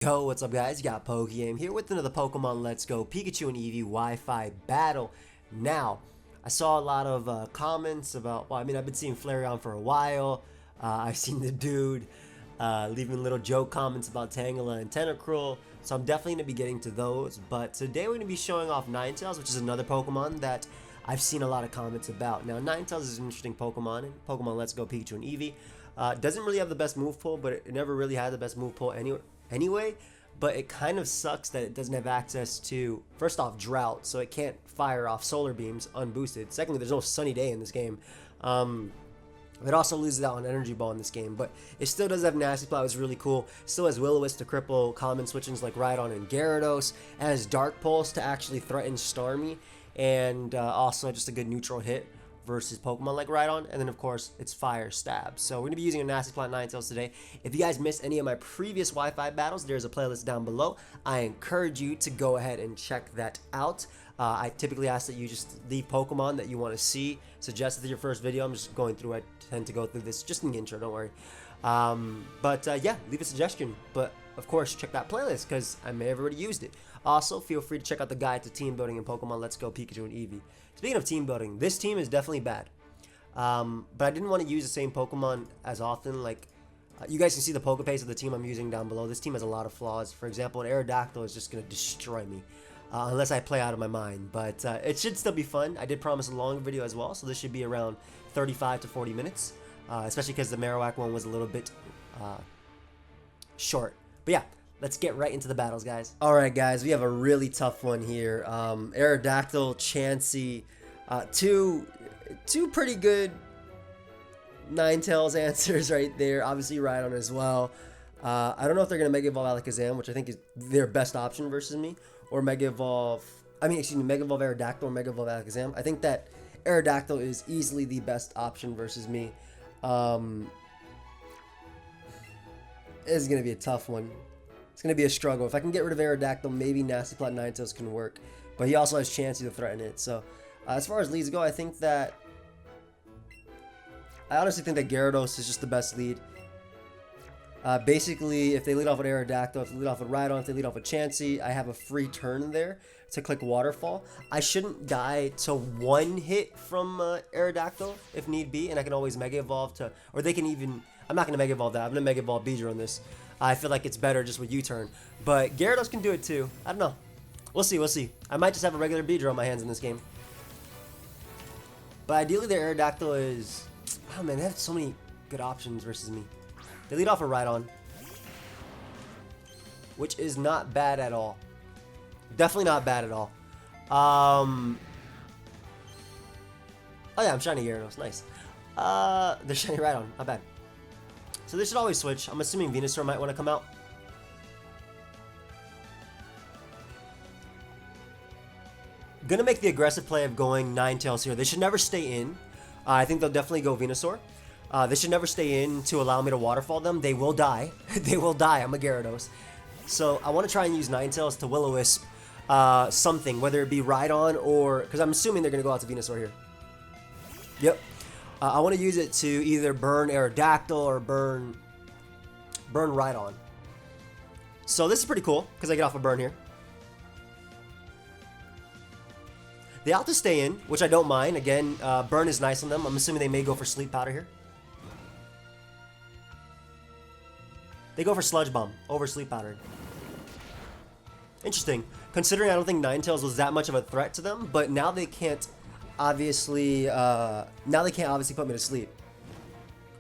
Yo, what's up guys? You got pokeaim here with another Pokemon Let's Go Pikachu and Eevee Wi-Fi battle. Now, I saw a lot of comments about, well, I mean, I've been seeing Flareon for a while. I've seen the dude leaving little joke comments about Tangela and Tentacruel, so I'm definitely going to be getting to those. But today we're going to be showing off Ninetales, which is another Pokemon that I've seen a lot of comments about. Now, Ninetales is an interesting Pokemon in Pokemon Let's Go Pikachu and Eevee. Doesn't really have the best move pull, but it never really had the best move pull anyway, but it kind of sucks that it doesn't have access to, first off, drought, so it can't fire off solar beams unboosted. Secondly, there's no sunny day in this game. It also loses out on energy ball in this game, but it still does have nasty plot. It's really cool. Still has Will-O-Wisp to cripple common switchings like Rhydon and Gyarados. It has Dark Pulse to actually threaten Starmie, and also just a good neutral hit versus Pokemon like Rhydon, and then of course it's Fire Stab. So we're going to be using a Nasty Plot Ninetales today. If you guys missed any of my previous Wi-Fi battles, there's a playlist down below. I encourage you to go ahead and check that out. I typically ask that you just leave Pokemon that you want to see suggested as your first video. I'm just going through, I tend to go through this just in the intro, don't worry. Yeah, leave a suggestion, but of course check that playlist because I may have already used it. Also, feel free to check out the guide to team building in Pokemon Let's Go Pikachu and Eevee. Speaking of team building, this team is definitely bad. But I didn't want to use the same Pokemon as often. Like, you guys can see the Pokepace of the team I'm using down below. This team has a lot of flaws. For example, an Aerodactyl is just going to destroy me. Unless I play out of my mind. But it should still be fun. I did promise a long video as well, so this should be around 35 to 40 minutes. Especially because the Marowak one was a little bit short. But yeah, let's get right into the battles, guys. Alright, guys, we have a really tough one here. Aerodactyl, Chansey, two pretty good Ninetales answers right there. Obviously, Rhydon as well. I don't know if they're going to Mega Evolve Alakazam, which I think is their best option versus me, or Mega Evolve Aerodactyl or Mega Evolve Alakazam. I think that Aerodactyl is easily the best option versus me. It's going to be a tough one. It's going to be a struggle. If I can get rid of Aerodactyl, maybe Nasty Plot Ninetales can work. But he also has Chansey to threaten it. So, as far as leads go, I honestly think that Gyarados is just the best lead. Basically, if they lead off with Aerodactyl, if they lead off with Rhydon, if they lead off with Chansey, I have a free turn there to click Waterfall. I shouldn't die to one hit from Aerodactyl if need be, and I can always Mega Evolve to, or they can even, I'm not going to Mega Evolve that, I'm going to Mega Evolve Beedrill on this. I feel like it's better just with U-turn, but Gyarados can do it too. I don't know. We'll see. I might just have a regular Beedrill on my hands in this game. But ideally, their Aerodactyl is, oh man, they have so many good options versus me. They lead off a Rhydon, which is not bad at all. Definitely not bad at all. Oh yeah, I'm shiny Gyarados. Nice. They're shiny Rhydon. Not bad. So they should always switch. I'm assuming Venusaur might want to come out. Gonna make the aggressive play of going Ninetales here. They should never stay in. I think they'll definitely go Venusaur. They should never stay in to allow me to Waterfall them. They will die. They will die. I'm a Gyarados. So I want to try and use Ninetales to Will-O-Wisp something, whether it be Rhydon or, because I'm assuming they're going to go out to Venusaur here. Yep. I want to use it to either burn Aerodactyl or burn Rhydon. So this is pretty cool because I get off a burn here. They ought to stay in, which I don't mind. Again, burn is nice on them. I'm assuming they may go for Sleep Powder here. They go for Sludge Bomb over Sleep Powder. Interesting, considering I don't think Ninetales was that much of a threat to them, but now they can't obviously put me to sleep.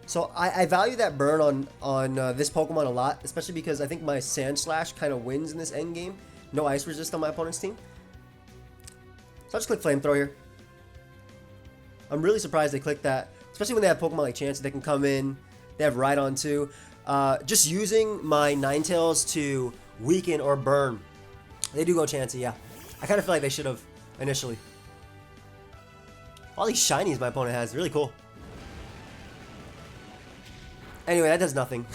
So I value that burn on this Pokemon a lot, especially because I think my Sand Slash kind of wins in this end game. No ice resist on my opponent's team. So I'll just click Flamethrower here. I'm really surprised they clicked that, especially when they have Pokemon like Chansey that can come in. They have Rhydon too. Just using my Ninetales to weaken or burn. They do go Chansey, yeah. I kind of feel like they should have initially. All these shinies my opponent has, really cool. Anyway, that does nothing.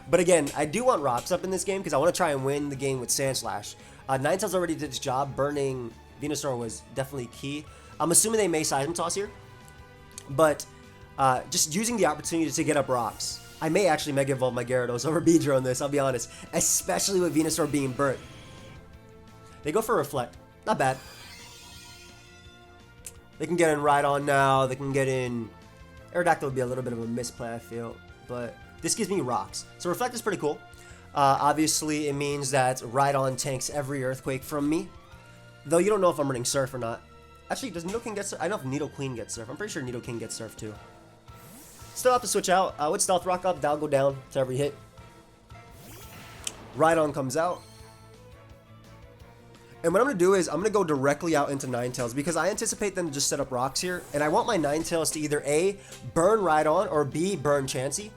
But again, I do want Rocks up in this game because I want to try and win the game with Sand Slash. Ninetales already did its job. Burning Venusaur was definitely key. I'm assuming they may Seismitoss here. But just using the opportunity to get up Rocks I may actually Mega Evolve my Gyarados over Beedrill in this, I'll be honest. Especially with Venusaur being burnt. They go for Reflect. Not bad. They can get in Rhydon now. They can get in... Aerodactyl would be a little bit of a misplay, I feel. But this gives me Rocks. So Reflect is pretty cool. Obviously, it means that Rhydon tanks every Earthquake from me. Though you don't know if I'm running Surf or not. Actually, does Nidoking get Surf? I know if Nidoqueen gets Surf. I'm pretty sure Nidoking gets Surf too. Still have to switch out. With Stealth Rock up, that'll go down to every hit. Rhydon comes out. And what I'm going to do is I'm going to go directly out into Ninetales because I anticipate them to just set up rocks here. And I want my Ninetales to either A, burn Rhydon, or B, burn Chansey.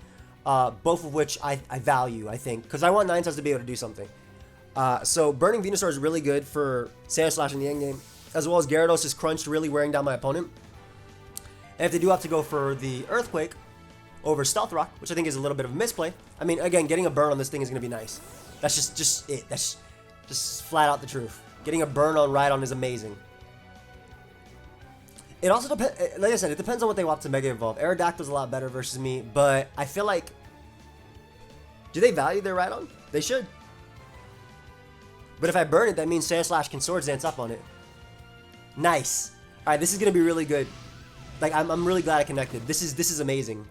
Both of which I value, I think. Because I want Ninetales to be able to do something. So burning Venusaur is really good for Sandslash in the endgame. As well as Gyarados is crunched, really wearing down my opponent. And if they do have to go for the Earthquake over Stealth Rock, which I think is a little bit of a misplay. I mean, again, getting a burn on this thing is going to be nice. That's just it. That's just flat out the truth. Getting a burn on Rhydon is amazing. It also depends, like I said, it depends on what they want to Mega Evolve. Aerodactyl's a lot better versus me, but I feel like... Do they value their Rhydon? They should. But if I burn it, that means Sandslash can Swords Dance up on it. Nice. Alright, this is going to be really good. Like, I'm really glad I connected. This is amazing.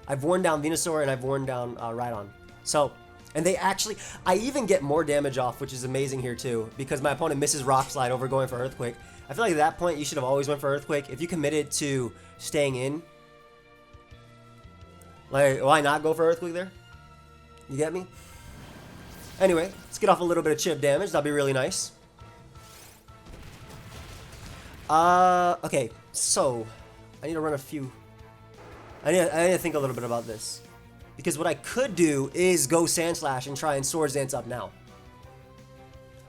I've worn down Venusaur and I've worn down Rhydon. So... And they actually, I even get more damage off, which is amazing here too, because my opponent misses Rock Slide over going for Earthquake. I feel like at that point, you should have always went for Earthquake. If you committed to staying in, like, why not go for Earthquake there? You get me? Anyway, let's get off a little bit of chip damage. That'll be really nice. Okay, so, I need to run a few, I need to think a little bit about this. Because what I could do is go Sandslash and try and Swords Dance up now.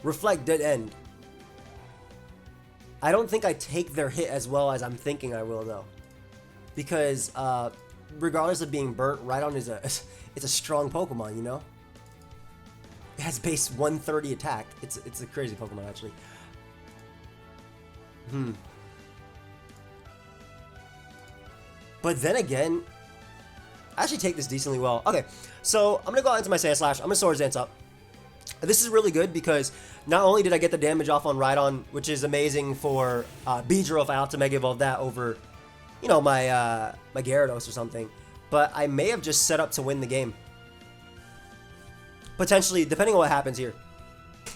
Reflect Dead End. I don't think I take their hit as well as I'm thinking I will though. Because regardless of being burnt, Rhydon is it's a strong Pokemon, you know? It has base 130 attack. It's a crazy Pokemon actually. But then again, I actually take this decently well. Okay, so I'm going to go out into my Sandslash. I'm going to Swords Dance up. This is really good because not only did I get the damage off on Rhydon, which is amazing for Beedrill if I have to Mega Evolve that over, you know, my Gyarados or something, but I may have just set up to win the game. Potentially, depending on what happens here.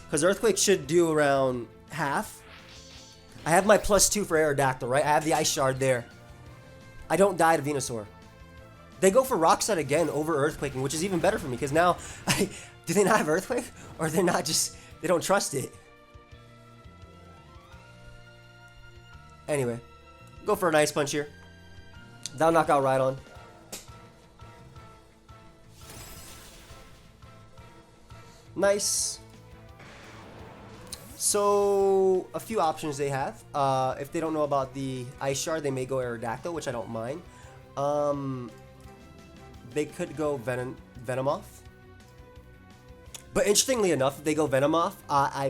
Because Earthquake should do around half. I have my +2 for Aerodactyl, right? I have the Ice Shard there. I don't die to Venusaur. They go for Rock Slide again over Earthquaking, which is even better for me, because now, do they not have Earthquake? Or they're not just, they don't trust it? Anyway, go for an Ice Punch here. That'll knock out Rhydon. Nice. So, a few options they have. If they don't know about the Ice Shard, they may go Aerodactyl, which I don't mind. They could go Venomoth. But interestingly enough, if they go Venomoth,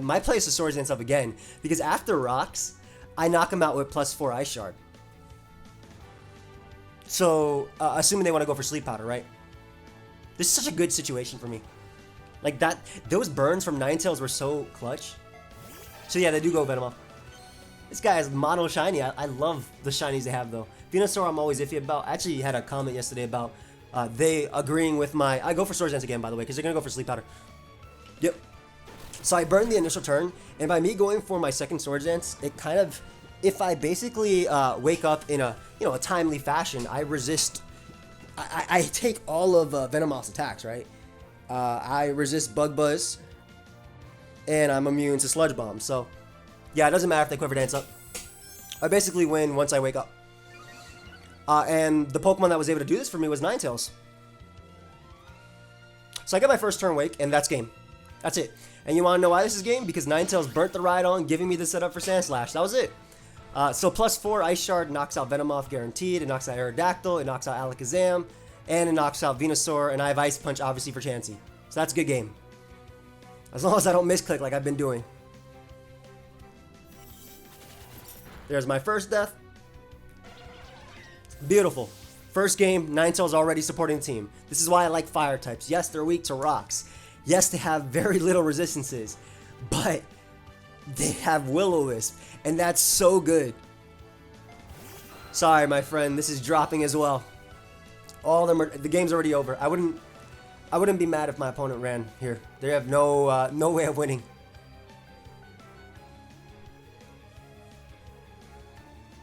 my play is to Swords Dance up again. Because after Rocks, I knock him out with +4 Ice Shard. So, assuming they want to go for Sleep Powder, right? This is such a good situation for me. Like that, those burns from Ninetales were so clutch. So yeah, they do go Venomoth. This guy is mono shiny. I love the shinies they have though. Venusaur I'm always iffy about. I actually had a comment yesterday about they agreeing with my... I go for Swords Dance again, by the way, because they're going to go for Sleep Powder. Yep. So I burned the initial turn, and by me going for my second Swords Dance, it kind of... If I basically wake up in a, you know, a timely fashion, I resist... I take all of Venomoth's attacks, right? I resist Bug Buzz, and I'm immune to Sludge Bomb. So, yeah, it doesn't matter if they Quiver Dance up. I basically win once I wake up. And the Pokemon that was able to do this for me was Ninetales. So I get my first turn wake, and that's game. That's it. And you want to know why this is game? Because Ninetales burnt the Rhydon, giving me the setup for Sandslash. That was it. So +4 Ice Shard knocks out Venomoth guaranteed. It knocks out Aerodactyl. It knocks out Alakazam. And it knocks out Venusaur. And I have Ice Punch, obviously, for Chansey. So that's a good game. As long as I don't misclick like I've been doing. There's my first death. Beautiful. First game, Ninetales already supporting the team. This is why I like fire types. Yes, they're weak to rocks. Yes, they have very little resistances, but they have Will-O-Wisp, and that's so good. Sorry, my friend, this is dropping as well. All of them are, the game's already over. I wouldn't be mad if my opponent ran here. They have no way of winning.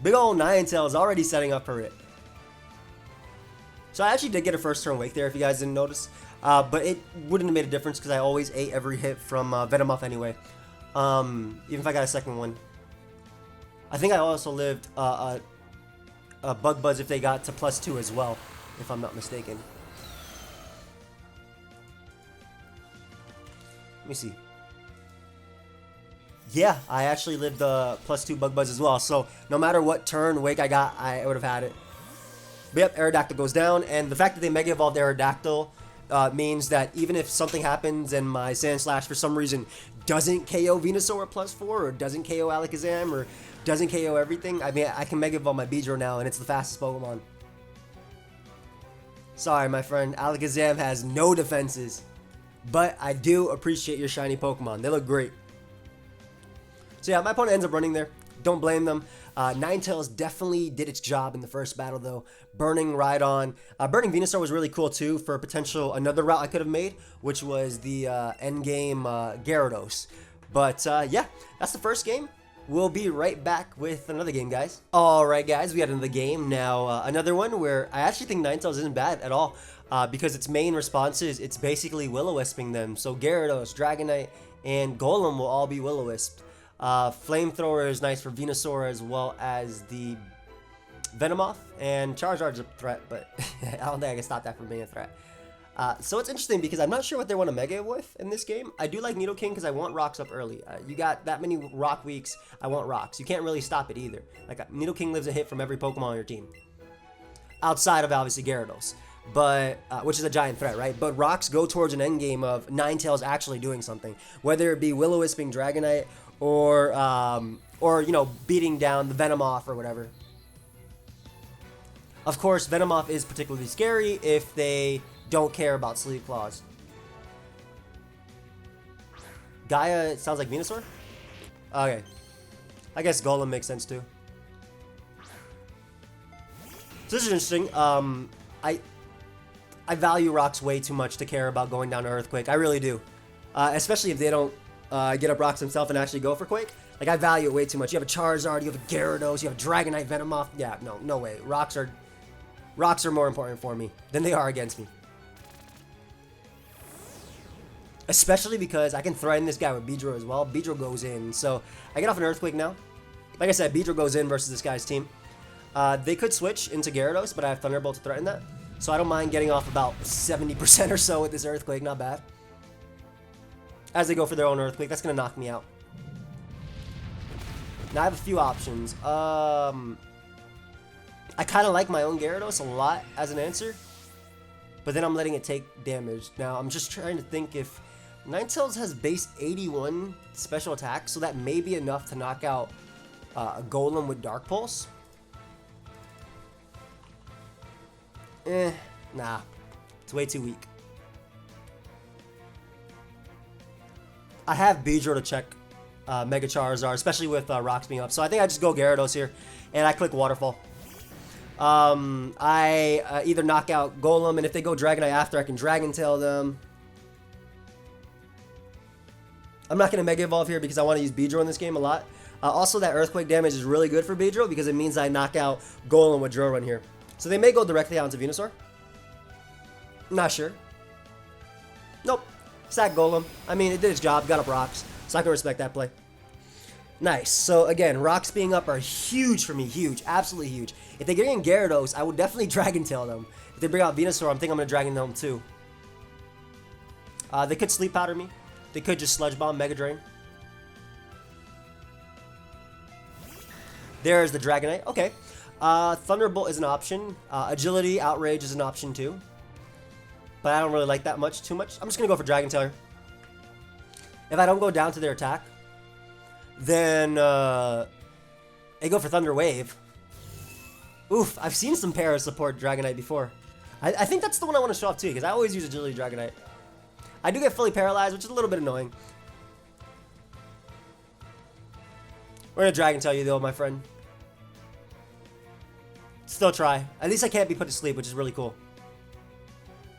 Big ol' Ninetales already setting up for it. So I actually did get a first turn wake there if you guys didn't notice. But it wouldn't have made a difference because I always ate every hit from Venomoth anyway. Even if I got a second one. I think I also lived Bug Buzz if they got to +2 as well, if I'm not mistaken. Let me see. Yeah, I actually lived the +2 Bug Buzz as well. So no matter what turn wake I got, I would have had it. But yep, Aerodactyl goes down, and the fact that they Mega Evolved Aerodactyl means that even if something happens and my Sandslash for some reason doesn't KO Venusaur at +4, or doesn't KO Alakazam, or doesn't KO everything, I mean, I can Mega Evolve my Beedrill now, and it's the fastest Pokemon. Sorry, my friend, Alakazam has no defenses, but I do appreciate your shiny Pokemon. They look great. So yeah, my opponent ends up running there. Don't blame them. Ninetales definitely did its job in the first battle, though. Burning Rhydon. Burning Venusaur was really cool, too, for potential another route I could have made, which was the endgame Gyarados. But, yeah, that's the first game. We'll be right back with another game, guys. Alright, guys, we got another game. Now, another one where I actually think Ninetales isn't bad at all, because its main responses, it's basically Will-O-Wisping them. So Gyarados, Dragonite, and Golem will all be Will-O-Wisped. Flamethrower is nice for Venusaur as well as the Venomoth, and Charizard's a threat, but I don't think I can stop that from being a threat. So it's interesting because I'm not sure what they want to Mega with in this game. I do like Nidoking because I want rocks up early. You got that many rock weeks, I want rocks. You can't really stop it either. Like Nidoking lives a hit from every Pokemon on your team. Outside of obviously Gyarados, but which is a giant threat, right? But rocks go towards an endgame of Ninetales actually doing something. Whether it be Will-O-Wisping Dragonite, or you know, beating down the Venomoth or whatever. Of course, Venomoth is particularly scary if they don't care about Sleep Claws. Gaia sounds like Venusaur? Okay. I guess Golem makes sense too. So this is interesting. I value rocks way too much to care about going down to Earthquake. I really do. Especially if they don't get up rocks himself and actually go for Quake. Like, I value it way too much. You have a Charizard, you have a Gyarados, you have a Dragonite, Venomoth. Yeah, no way. Rocks are more important for me than they are against me. Especially because I can threaten this guy with Beedrill as well. Beedrill goes in, so I get off an Earthquake now. Like I said, Beedrill goes in versus this guy's team. They could switch into Gyarados, but I have Thunderbolt to threaten that. So I don't mind getting off about 70% or so with this Earthquake. Not bad. As they go for their own Earthquake, that's going to knock me out. Now I have a few options. I kind of like my own Gyarados a lot as an answer, but then I'm letting it take damage. Now I'm just trying to think if Ninetales has base 81 special attack, so that may be enough to knock out a Golem with Dark Pulse. Nah, it's way too weak. I have Beedrill to check Mega Charizard, especially with rocks being up. So I think I just go Gyarados here, and I click Waterfall. I either knock out Golem, and if they go Dragonite after, I can Dragon Tail them. I'm not going to Mega Evolve here because I want to use Beedrill in this game a lot. Also, that Earthquake damage is really good for Beedrill because it means I knock out Golem with Drill Run here. So they may go directly out into Venusaur. Not sure. Nope. Sack Golem. I mean, it did its job, got up rocks, so I can respect that play. Nice. So again, rocks being up are huge for me. Huge. Absolutely huge. If they get in Gyarados, I would definitely Dragon Tail them. If they bring out Venusaur, I'm thinking I'm going to Dragon Tail them too. They could Sleep Powder me. They could just Sludge Bomb, Mega Drain. There's the Dragonite. Okay. Thunderbolt is an option. Agility, Outrage is an option too. But I don't really like that too much. I'm just going to go for Dragon Tail. If I don't go down to their attack, then they go for Thunder Wave. Oof, I've seen some para support Dragonite before. I think that's the one I want to show off too, because I always use Agility Dragonite. I do get fully paralyzed, which is a little bit annoying. We're gonna Dragon Tail you though, my friend. Still try. At least I can't be put to sleep, which is really cool.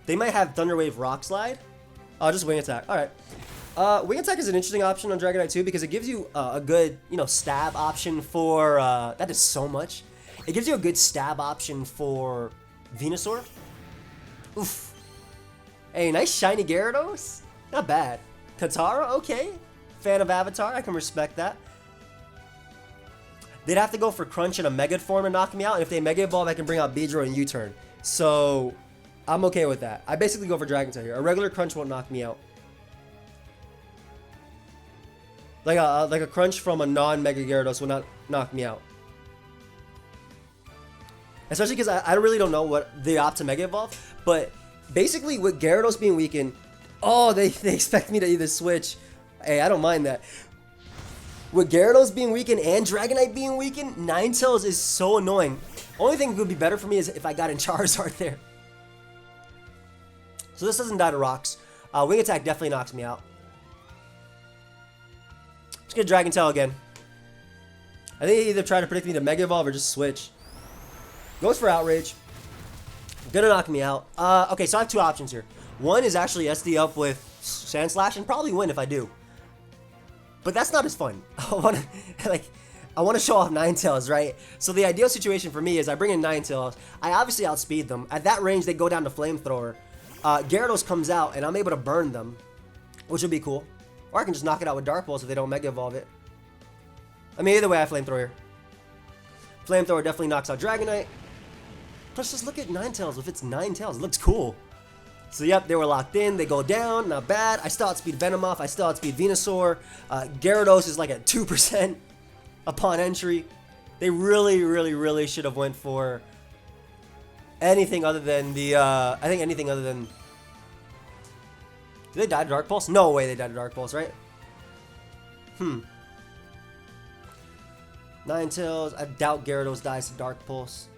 They might have Thunder Wave Rock Slide. Oh, just Wing Attack. Alright. Wing Attack is an interesting option on Dragonite too, because it gives you a good, stab option for, that is so much. It gives you a good stab option for Venusaur. Oof. Hey, nice shiny Gyarados. Not bad. Katara, okay. Fan of Avatar, I can respect that. They'd have to go for Crunch and a Mega form to knock me out, and if they Mega Evolve, I can bring out Beedrill and U-turn. So, I'm okay with that. I basically go for Dragon Tail here. A regular Crunch won't knock me out. Like a Crunch from a non-Mega Gyarados will not knock me out. Especially because I really don't know what they opt to Mega Evolve. But basically with Gyarados being weakened, oh, they expect me to either switch. Hey, I don't mind that. With Gyarados being weakened and Dragonite being weakened, Ninetales is so annoying. Only thing that would be better for me is if I got in Charizard there. So this doesn't die to rocks. Wing Attack definitely knocks me out. Just gonna Dragon Tail again. I think they either try to predict me to Mega Evolve or just switch. Goes for Outrage. Gonna knock me out. Okay, so I have two options here. One is actually SD up with Sand Slash and probably win if I do. But that's not as fun. I want to show off Ninetales, right? So the ideal situation for me is I bring in Ninetales. I obviously outspeed them. At that range, they go down to Flamethrower. Gyarados comes out, and I'm able to burn them, which would be cool. Or I can just knock it out with Dark Pulse if they don't Mega Evolve it. I mean, either way, I Flamethrower here. Flamethrower definitely knocks out Dragonite. Plus, just look at Ninetales with its 9 tails. It looks cool. So, yep, they were locked in. They go down. Not bad. I still outspeed Venomoth. I still outspeed Venusaur. Gyarados is like at 2% upon entry. They really, really, really should have went for anything other than the, I think anything other than... Did they die to Dark Pulse? No way they died to Dark Pulse, right? Ninetales. I doubt Gyarados dies to Dark Pulse.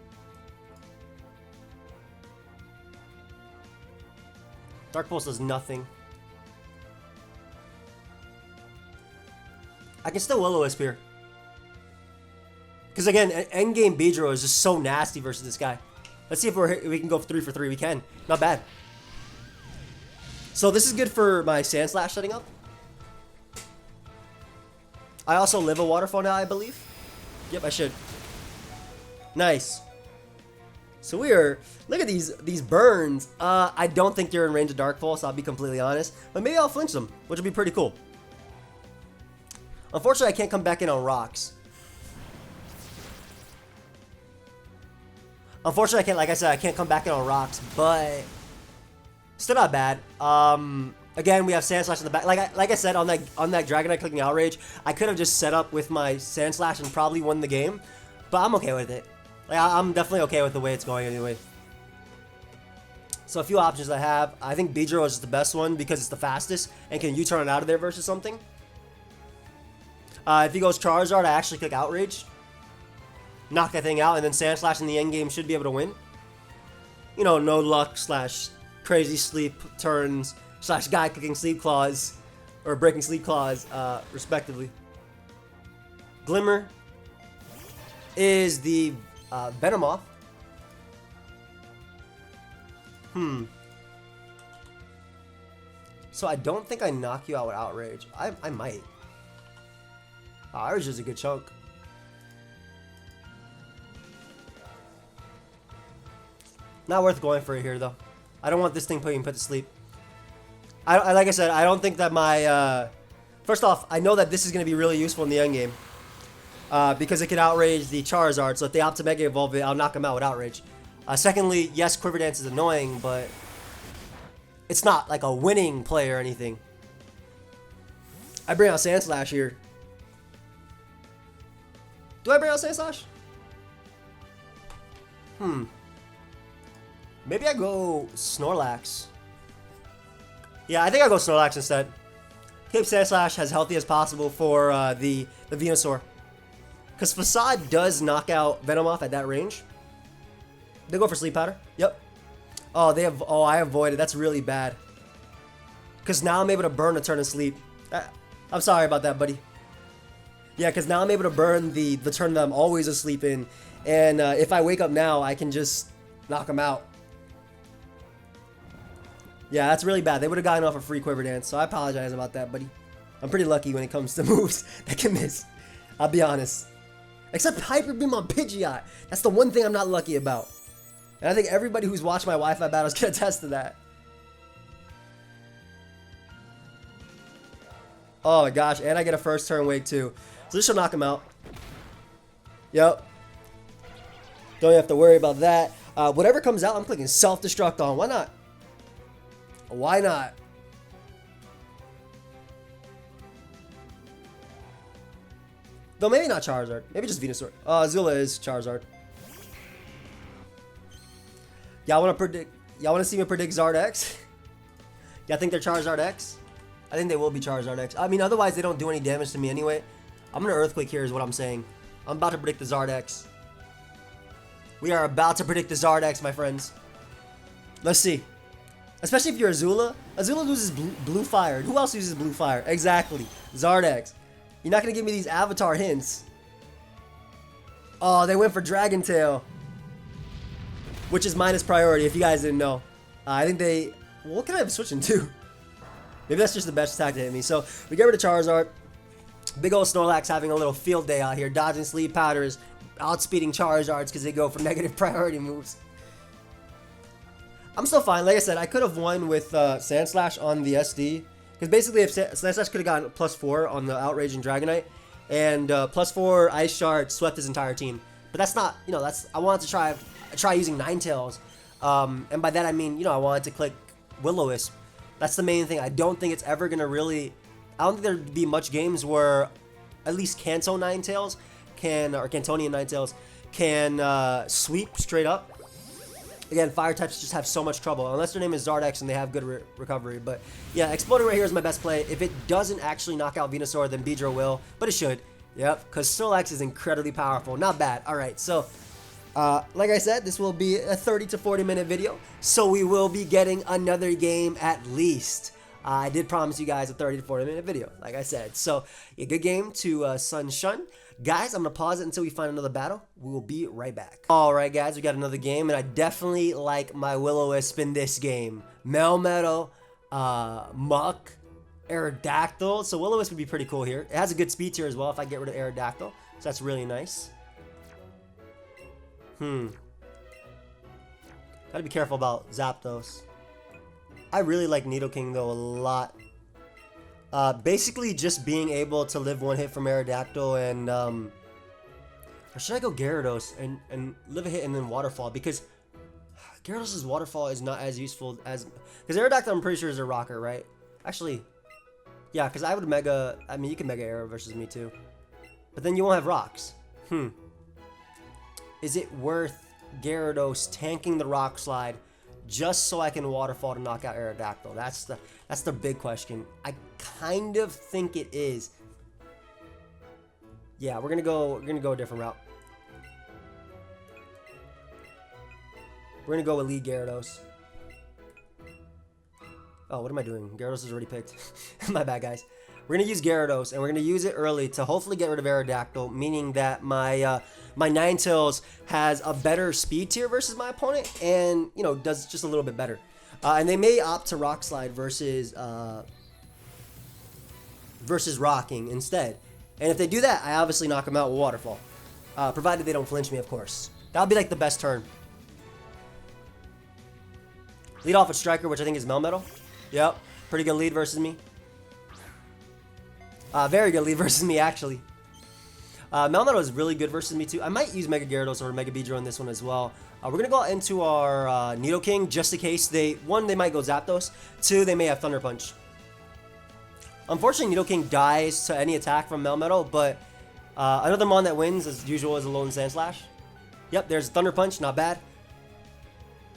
Dark Pulse does nothing. I can still Will-O-Wisp here. Because again, endgame Beedrill is just so nasty versus this guy. Let's see if we can go 3 for 3. We can. Not bad. So this is good for my Sand Slash setting up. I also live a Waterfall now, I believe. Yep, I should. Nice. So we are... Look at these burns. I don't think they're in range of Dark Pulse, I'll be completely honest. But maybe I'll flinch them, which would be pretty cool. Unfortunately, I can't come back in on rocks. Unfortunately, I can't, like I said, I can't come back in on rocks, but still not bad. Again, we have Sand Slash in the back. Like I said, on that Dragonite clicking Outrage, I could have just set up with my Sand Slash and probably won the game, but I'm okay with it. Like, I'm definitely okay with the way it's going anyway. So a few options I have. I think Beedrill is the best one because it's the fastest and can U-turn it out of there versus something. If he goes Charizard, I actually click Outrage. Knock that thing out, and then Sand Slash in the end game should be able to win. You know, no luck / crazy sleep turns / guy clicking sleep claws or breaking sleep claws, respectively. Glimmer is the Venomoth. So I don't think I knock you out with Outrage. I might. Outrage is a good chunk. Not worth going for it here, though. I don't want this thing being put to sleep. Like I said, I don't think that my... First off, I know that this is going to be really useful in the endgame. Because it can outrage the Charizard, so if they opt to Mega Evolve it, I'll knock them out with Outrage. Secondly, yes, Quiver Dance is annoying, but... It's not like a winning play or anything. I bring out Sand Slash here. Do I bring out Sand Slash? Maybe I go Snorlax. Yeah, I think I go Snorlax instead. Keep Sand Slash as healthy as possible for the Venusaur. Because Facade does knock out Venomoth at that range. They go for sleep powder. Yep. Oh, they have. Oh, I avoided. That's really bad. Because now I'm able to burn a turn of sleep. I'm sorry about that, buddy. Yeah, because now I'm able to burn the turn that I'm always asleep in. And if I wake up now, I can just knock him out. Yeah, that's really bad. They would have gotten off a free Quiver Dance, so I apologize about that, buddy. I'm pretty lucky when it comes to moves that can miss. I'll be honest. Except Hyper Beam on Pidgeot. That's the one thing I'm not lucky about. And I think everybody who's watched my Wi-Fi battles can attest to that. Oh my gosh, and I get a first turn wake too. So this should knock him out. Yep. Don't have to worry about that. Whatever comes out, I'm clicking self-destruct on. Why not? Why not? Though maybe not Charizard. Maybe just Venusaur. Azula is Charizard. Y'all want to predict? Y'all want to see me predict Zard X? Y'all think they're Charizard X? I think they will be Charizard X. I mean, otherwise they don't do any damage to me anyway. I'm gonna Earthquake here is what I'm saying. I'm about to predict the Zard X. We are about to predict the Zard X, my friends. Let's see. Especially if you're Azula. Azula loses blue fire. Who else uses blue fire? Exactly. Zard X. You're not going to give me these avatar hints. Oh, they went for Dragon Tail. Which is minus priority, if you guys didn't know. I think they... What can I have switching to? Maybe that's just the best attack to hit me. So, we get rid of Charizard. Big old Snorlax having a little field day out here. Dodging sleep powders. Outspeeding Charizards because they go for negative priority moves. I'm still fine. Like I said, I could have won with Sandslash on the SD. Because basically, if Sandslash could have gotten +4 on the Outrage and Dragonite, and +4 Ice Shard swept his entire team. But that's not, you know, that's, I wanted to try using Ninetales. And by that I mean, you know, I wanted to click Will-O-Wisp. That's the main thing. I don't think it's ever going to really, I don't think there'd be much games where at least Kanto Ninetales can, or Cantonian Ninetales can sweep straight up. Again, fire types just have so much trouble, unless their name is Zardex and they have good recovery. But yeah, Exploding right here is my best play. If it doesn't actually knock out Venusaur, then Beedrill will, but it should. Yep, because Snorlax is incredibly powerful. Not bad. All right, so like I said, this will be a 30 to 40 minute video, so we will be getting another game at least. I did promise you guys a 30 to 40 minute video, like I said. So a good game to Sun Shun. Guys, I'm going to pause it until we find another battle. We will be right back. Alright guys, we got another game, and I definitely like my Will-O-Wisp in this game. Melmetal, Muck, Aerodactyl. So Will-O-Wisp would be pretty cool here. It has a good speed tier as well if I get rid of Aerodactyl. So that's really nice. Gotta be careful about Zapdos. I really like Nidoking though a lot. Basically just being able to live one hit from Aerodactyl and, or should I go Gyarados and live a hit and then Waterfall? Because Gyarados' Waterfall is not as useful as, because Aerodactyl I'm pretty sure is a rocker, right? Actually, yeah, because I would Mega, I mean you can Mega Arrow versus me too. But then you won't have rocks. Is it worth Gyarados tanking the Rock Slide just so I can Waterfall to knock out Aerodactyl? That's the big question. I kind of think it is. Yeah, we're gonna go a different route. We're gonna go with lead Gyarados. Oh, what am I doing? Gyarados is already picked. My bad, guys. We're gonna use Gyarados, and we're gonna use it early to hopefully get rid of Aerodactyl, meaning that my my Ninetales has a better speed tier versus my opponent, and you know does just a little bit better. And they may opt to Rock Slide versus Rocking instead. And if they do that, I obviously knock them out with Waterfall, provided they don't flinch me, of course. That would be like the best turn. Lead off with Striker, which I think is Melmetal. Yep, pretty good lead versus me. Very good lead versus me, actually. Melmetal is really good versus me, too. I might use Mega Gyarados or Mega Beedrill in this one as well. We're going to go into our Nidoking just in case they might go Zapdos. 2, they may have Thunder Punch. Unfortunately, Nidoking dies to any attack from Melmetal, but another Mon that wins, as usual, is a Lone Sandslash. Yep, there's Thunder Punch, not bad.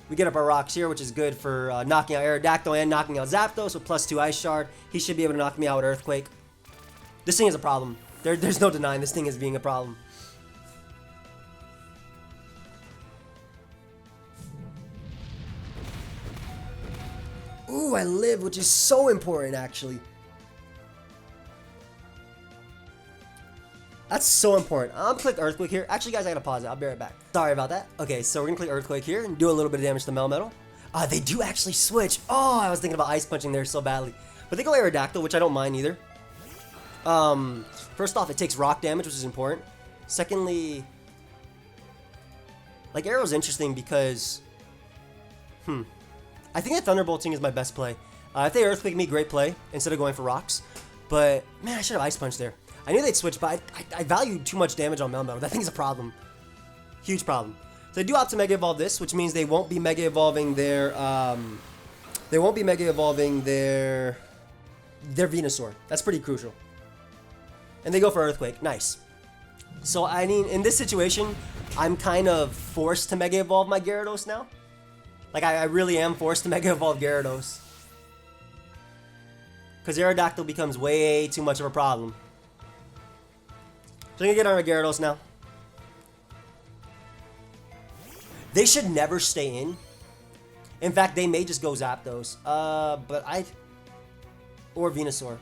We get up our rocks here, which is good for knocking out Aerodactyl and knocking out Zapdos with +2 Ice Shard. He should be able to knock me out with Earthquake. This thing is a problem. There's no denying this thing is being a problem. Ooh, I live, which is so important, actually. That's so important. I'm gonna click Earthquake here. Actually, guys, I gotta pause it. I'll be right back. Sorry about that. Okay, so we're gonna click Earthquake here and do a little bit of damage to Melmetal. They do actually switch. Oh, I was thinking about Ice Punching there so badly. But they go Aerodactyl, which I don't mind either. First off, it takes rock damage, which is important. Secondly, like, Arrow's interesting because... I think that Thunderbolting is my best play. If they Earthquake me, great play, instead of going for rocks. But, man, I should have Ice Punch there. I knew they'd switch, but I value too much damage on Melmetal. That thing's a problem. Huge problem. So they do opt to Mega Evolve this, which means they won't be Mega Evolving their, their Venusaur. That's pretty crucial. And they go for Earthquake. Nice. So, I mean, in this situation, I'm kind of forced to Mega Evolve my Gyarados now. Like, I really am forced to Mega Evolve Gyarados. Because Aerodactyl becomes way too much of a problem. So I'm going to get on a Gyarados now. They should never stay in. In fact, they may just go Zapdos. Or Venusaur.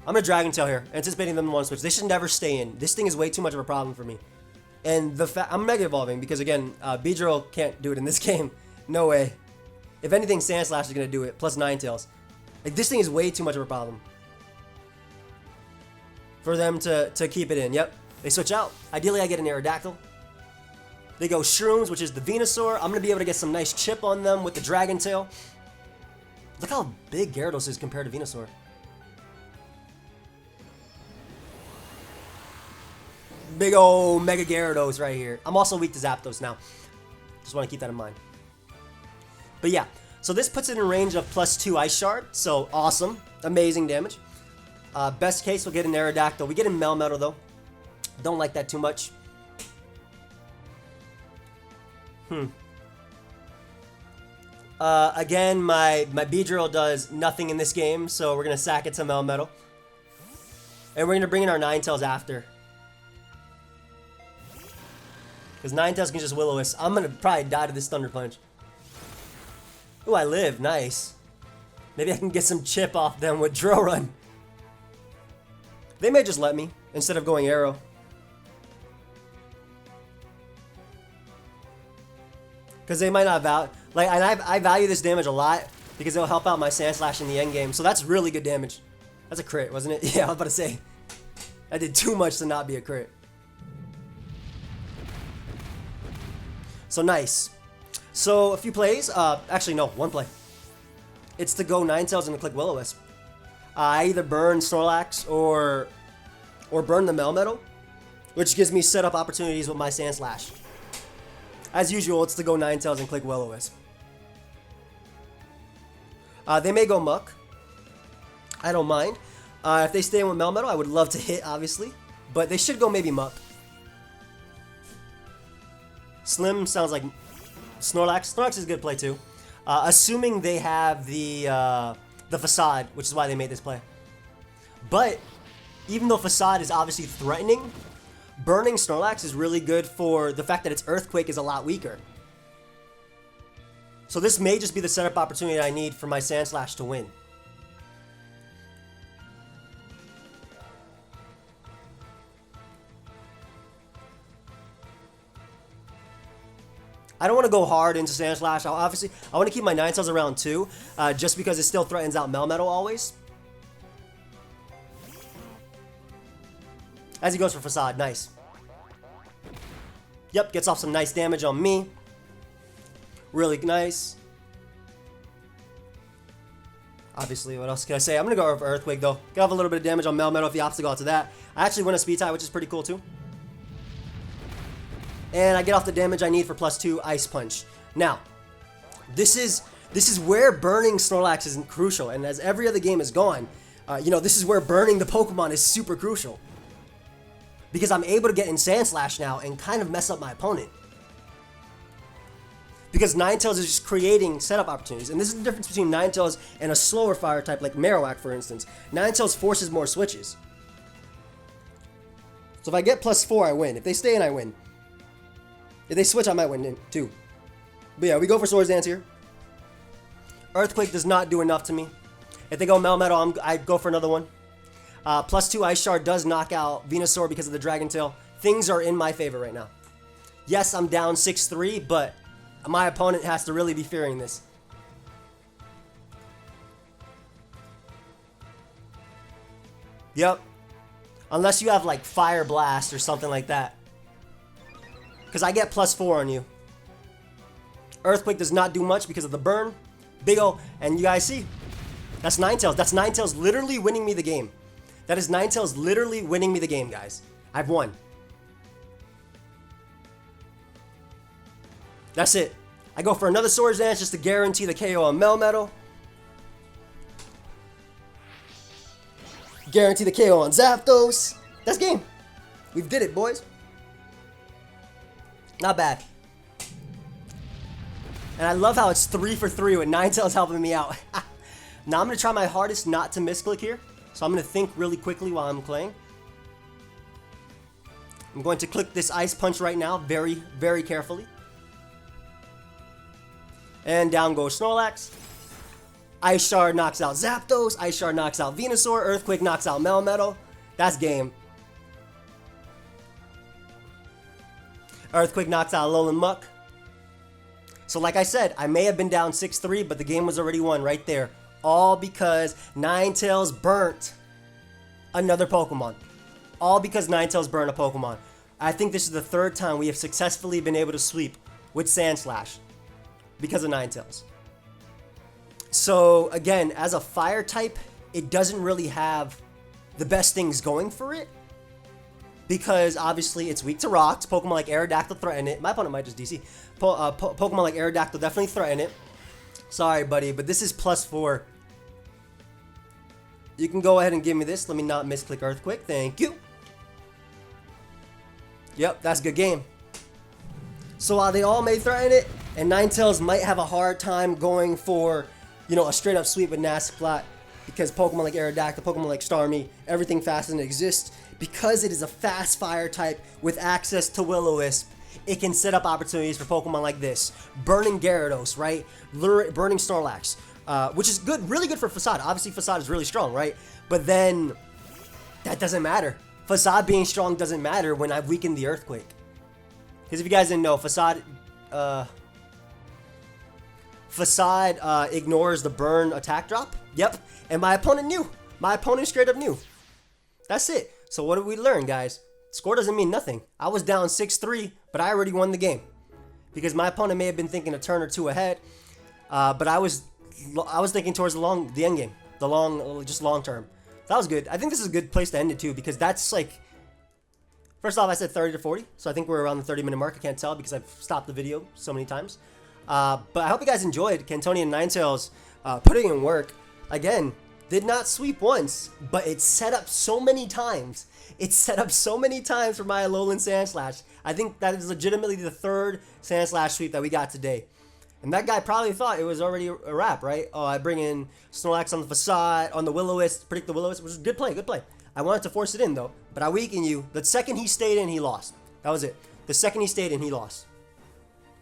I'm going to Dragon Tail here, anticipating them to want to switch. They should never stay in. This thing is way too much of a problem for me. And I'm Mega Evolving because, again, Beedrill can't do it in this game. No way. If anything, Sandslash is going to do it, plus Ninetales. Like, this thing is way too much of a problem for them to keep it in. Yep, they switch out. Ideally, I get an Aerodactyl. They go Shrooms, which is the Venusaur. I'm going to be able to get some nice chip on them with the Dragon Tail. Look how big Gyarados is compared to Venusaur. Big ol' Mega Gyarados right here. I'm also weak to Zapdos now. Just want to keep that in mind. But yeah, so this puts it in range of +2 Ice Shard. So awesome. Amazing damage. Best case, we'll get an Aerodactyl. We get in Melmetal though. Don't like that too much. Again, my Beedrill does nothing in this game, so we're going to sack it to Melmetal. And we're going to bring in our Ninetales after. Because Ninetales can just Will-O-Wisp. I'm going to probably die to this Thunder Punch. Ooh, I live. Nice. Maybe I can get some chip off them with Drill Run. They may just let me, instead of going Arrow. Because they might not value... Like, and I value this damage a lot, because it'll help out my Sandslash in the end game. So that's really good damage. That's a crit, wasn't it? Yeah, I was about to say. I did too much to not be a crit. So nice. So a few plays. Actually, no, one play. It's to go Ninetales and to click Will-O-Wisp. I either burn Snorlax or burn the Melmetal, which gives me setup opportunities with my Sandslash. As usual, it's to go Ninetales and click Will-O-Wisp. They may go Muck. I don't mind. If they stay in with Melmetal, I would love to hit, obviously. But they should go maybe Muck. Slim sounds like Snorlax. Snorlax is a good play too. Assuming they have the Facade, which is why they made this play. But even though Facade is obviously threatening, burning Snorlax is really good for the fact that its Earthquake is a lot weaker. So this may just be the setup opportunity I need for my Sandslash to win. I don't want to go hard into Sandslash. I want to keep my Ninetales around too, just because it still threatens out Melmetal always. As he goes for Facade, nice. Yep, gets off some nice damage on me. Really nice. Obviously, what else can I say? I'm going to go for Earthquake though. Gonna have a little bit of damage on Melmetal if he opts to go out to that. I actually win a speed tie, which is pretty cool too. And I get off the damage I need for +2 Ice Punch. Now, this is where burning Snorlax is crucial. And as every other game is gone, this is where burning the Pokemon is super crucial. Because I'm able to get in Sandslash now and kind of mess up my opponent. Because Ninetales is just creating setup opportunities. And this is the difference between Ninetales and a slower fire type like Marowak, for instance. Ninetales forces more switches. So if I get +4, I win. If they stay in, I win. If they switch, I might win too. But yeah, we go for Swords Dance here. Earthquake does not do enough to me. If they go Melmetal, I go for another one. +2 Ice Shard does knock out Venusaur because of the Dragon Tail. Things are in my favor right now. Yes, I'm down 6-3, but my opponent has to really be fearing this. Yep. Unless you have like Fire Blast or something like that. Because I get +4 on you. Earthquake does not do much because of the burn. Big O, and you guys see, that's Ninetales. That's Ninetales literally winning me the game. That is Ninetales literally winning me the game, guys. I've won. That's it. I go for another Swords Dance just to guarantee the KO on Melmetal. Guarantee the KO on Zapdos. That's game. We did it, boys. Not bad. And I love how it's 3 for 3 with Ninetales helping me out. Now I'm going to try my hardest not to misclick here. So I'm going to think really quickly while I'm playing. I'm going to click this Ice Punch right now very, very carefully. And down goes Snorlax. Ice Shard knocks out Zapdos. Ice Shard knocks out Venusaur. Earthquake knocks out Melmetal. That's game. Earthquake knocks out Alolan Muck. So like I said, I may have been down 6-3, but the game was already won right there. All because Ninetales burnt another Pokemon. All because Ninetales burnt a Pokemon. I think this is the third time we have successfully been able to sweep with Sandslash because of Ninetales. So again, as a fire type, it doesn't really have the best things going for it. Because obviously it's weak to rocks. Pokemon like Aerodactyl threaten it. My opponent might just DC. Pokemon like Aerodactyl definitely threaten it. Sorry, buddy, but this is +4. You can go ahead and give me this. Let me not misclick Earthquake. Thank you. Yep, that's a good game. So while they all may threaten it, and Ninetales might have a hard time going for, you know, a straight up sweep with Nasty Flat, because Pokemon like Aerodactyl, Pokemon like Starmie, everything fast doesn't exist. Because it is a fast fire type with access to Will-O-Wisp, it can set up opportunities for Pokemon like this. Burning Gyarados, right? Burning Snorlax, which is good, really good for Facade. Obviously, Facade is really strong, right? But then, that doesn't matter. Facade being strong doesn't matter when I've weakened the Earthquake. Because if you guys didn't know, Facade ignores the burn attack drop. Yep, and my opponent knew. My opponent straight up knew. That's it. So what did we learn, guys? Score doesn't mean nothing. I was down 6-3, but I already won the game. Because my opponent may have been thinking a turn or two ahead, but I was thinking towards the end game, just long term. That was good. I think this is a good place to end it too, because that's like, first off, I said 30 to 40, so I think we're around the 30-minute mark. I can't tell because I've stopped the video so many times. But I hope you guys enjoyed Cantonian Ninetales putting in work. Again, did not sweep once, but it set up so many times. It set up so many times for my Alolan Sandslash. I think that is legitimately the third Sandslash sweep that we got today. And that guy probably thought it was already a wrap, right? Oh, I bring in Snorlax on the Facade, on the Will-O-Wisp, predict the Will-O-Wisp, which is good play, good play. I wanted to force it in, though, but I weakened you. The second he stayed in, he lost. That was it. The second he stayed in, he lost.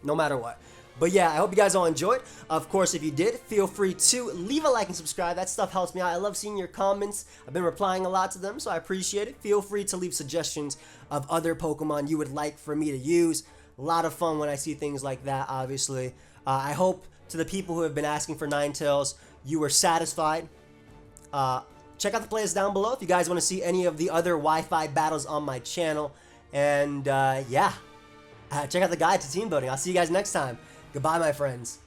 No matter what. But yeah, I hope you guys all enjoyed. Of course, if you did, feel free to leave a like and subscribe. That stuff helps me out. I love seeing your comments. I've been replying a lot to them, so I appreciate it. Feel free to leave suggestions of other Pokemon you would like for me to use. A lot of fun when I see things like that, obviously. I hope to the people who have been asking for Ninetales, you were satisfied. Check out the playlist down below if you guys want to see any of the other Wi-Fi battles on my channel. And yeah, check out the guide to team building. I'll see you guys next time. Goodbye, my friends.